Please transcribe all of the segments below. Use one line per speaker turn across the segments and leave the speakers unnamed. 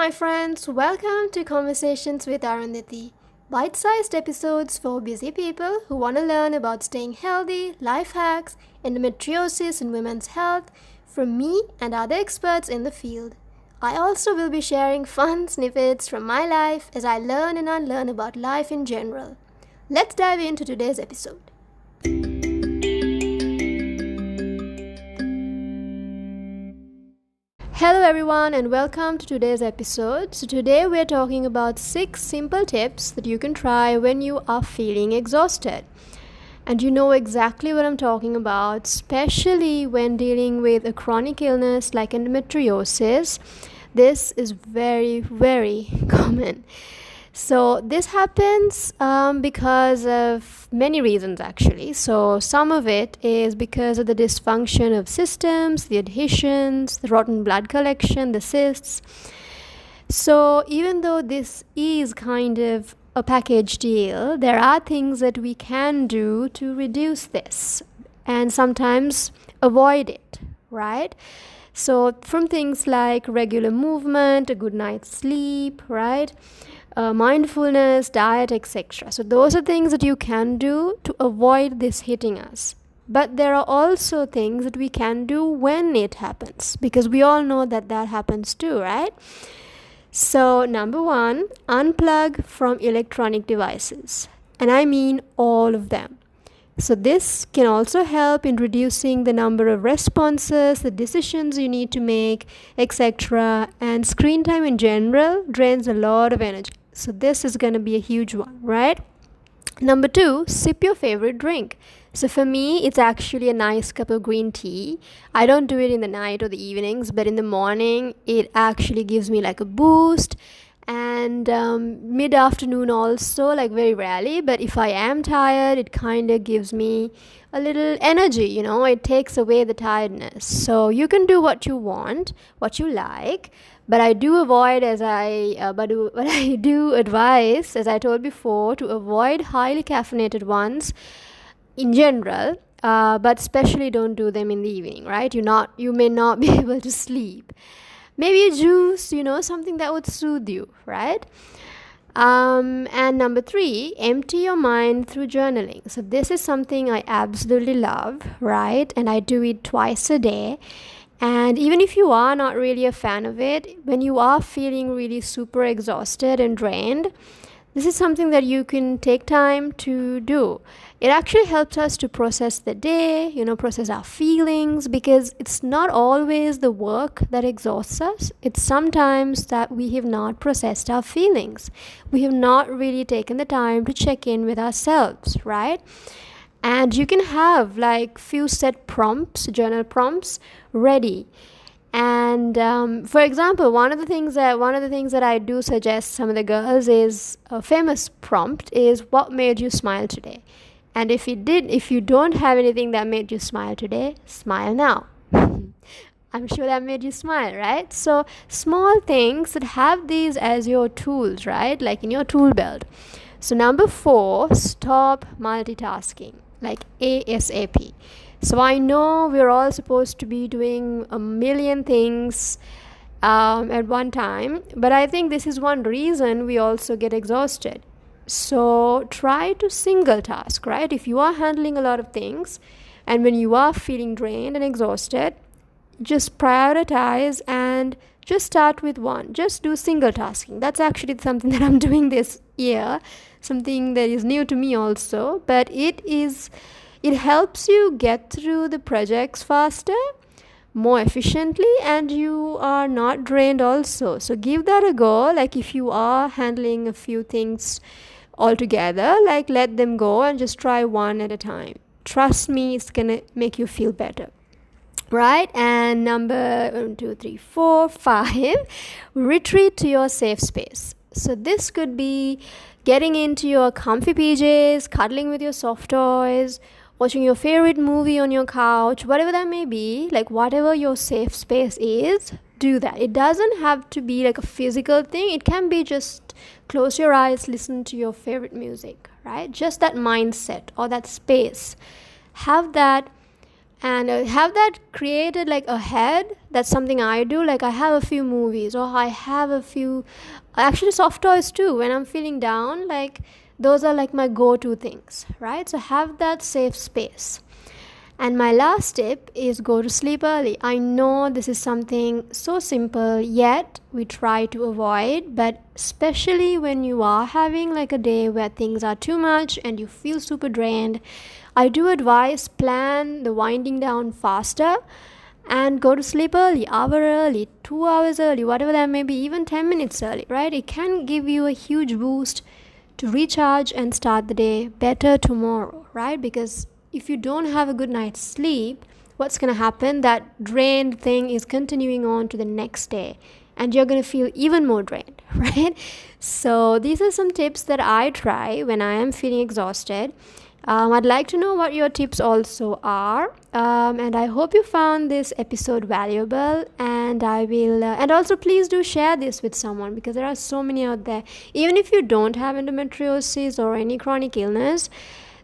my friends. Welcome to Conversations with Arundhati. Bite-sized episodes for busy people who want to learn about staying healthy, life hacks, endometriosis and women's health from me and other experts in the field. I also will be sharing fun snippets from my life as I learn and unlearn about life in general. Let's dive into today's episode. Hello everyone and welcome to today's episode. So today we're talking about 6 simple tips that you can try when you are feeling exhausted. And you know exactly what I'm talking about, especially when dealing with a chronic illness like endometriosis. This is very, very common. So this happens because of many reasons actually. So some of it is because of the dysfunction of systems, the adhesions, the rotten blood collection, the cysts. So even though this is kind of a package deal, there are things that we can do to reduce this and sometimes avoid it, right? So from things like regular movement, a good night's sleep, right? Mindfulness, diet, etc. So those are things that you can do to avoid this hitting us. But there are also things that we can do when it happens, because we all know that happens too, right? So number 1, unplug from electronic devices. And I mean all of them. So this can also help in reducing the number of responses, the decisions you need to make, etc. And screen time in general drains a lot of energy. So this is going to be a huge one, right? Number 2, sip your favorite drink. So for me, it's actually a nice cup of green tea. I don't do it in the night or the evenings, but in the morning, it actually gives me like a boost. And mid-afternoon also, like very rarely, but if I am tired, it kind of gives me a little energy, it takes away the tiredness. So you can do what you want, what you like, but I do avoid but I do advise, as I told before, to avoid highly caffeinated ones in general, but especially don't do them in the evening, right? You may not be able to sleep. Maybe a juice, something that would soothe you, right? And number 3, empty your mind through journaling. So this is something I absolutely love, right? And I do it twice a day. And even if you are not really a fan of it, when you are feeling really super exhausted and drained, this is something that you can take time to do. It actually helps us to process the day, process our feelings, because it's not always the work that exhausts us. It's sometimes that we have not processed our feelings. We have not really taken the time to check in with ourselves, right? And you can have like few set prompts, journal prompts ready. And for example, one of the things that I do suggest some of the girls is a famous prompt is, what made you smile today? And if you don't have anything that made you smile today, smile now. I'm sure that made you smile, right? So small things that have these as your tools, right? Like in your tool belt. So number 4, stop multitasking, like ASAP. So I know we're all supposed to be doing a million things at one time, but I think this is one reason we also get exhausted. So try to single task, right? If you are handling a lot of things and when you are feeling drained and exhausted, just prioritize and just start with one. Just do single tasking. That's actually something that I'm doing this year, something that is new to me also, but it helps you get through the projects faster, more efficiently, and you are not drained also. So give that a go. Like if you are handling a few things altogether, like let them go and just try one at a time. Trust me, it's gonna make you feel better. Right? And number 1, 2, 3, 4, 5, retreat to your safe space. So this could be getting into your comfy PJs, cuddling with your soft toys, watching your favorite movie on your couch, whatever that may be, like whatever your safe space is, do that. It doesn't have to be like a physical thing. It can be just close your eyes, listen to your favorite music, right? Just that mindset or that space. Have that and have that created like ahead That's something I do. Like, I have a few movies, or I have a few, actually, soft toys too. When I'm feeling down, like, those are like my go-to things, right? So have that safe space. And my last tip is go to sleep early. I know this is something so simple, yet we try to avoid, but especially when you are having like a day where things are too much and you feel super drained, I do advise plan the winding down faster and go to sleep early, hour early, 2 hours early, whatever that may be, even 10 minutes early, right? It can give you a huge boost to recharge and start the day better tomorrow, right? Because if you don't have a good night's sleep, what's going to happen? That drained thing is continuing on to the next day, and you're going to feel even more drained, right? So these are some tips that I try when I am feeling exhausted. I'd like to know what your tips also are, and I hope you found this episode valuable. And I will, and also please do share this with someone, because there are so many out there. Even if you don't have endometriosis or any chronic illness,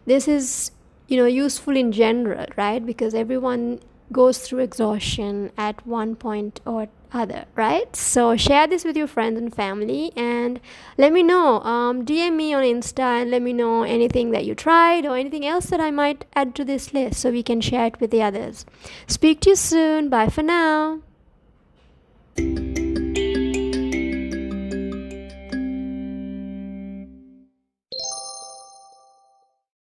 this is useful in general, right? Because everyone goes through exhaustion at one point or other, right? So share this with your friends and family, and let me know. DM me on Insta and let me know anything that you tried or anything else that I might add to this list, so we can share it with the others. Speak to you soon. Bye for now.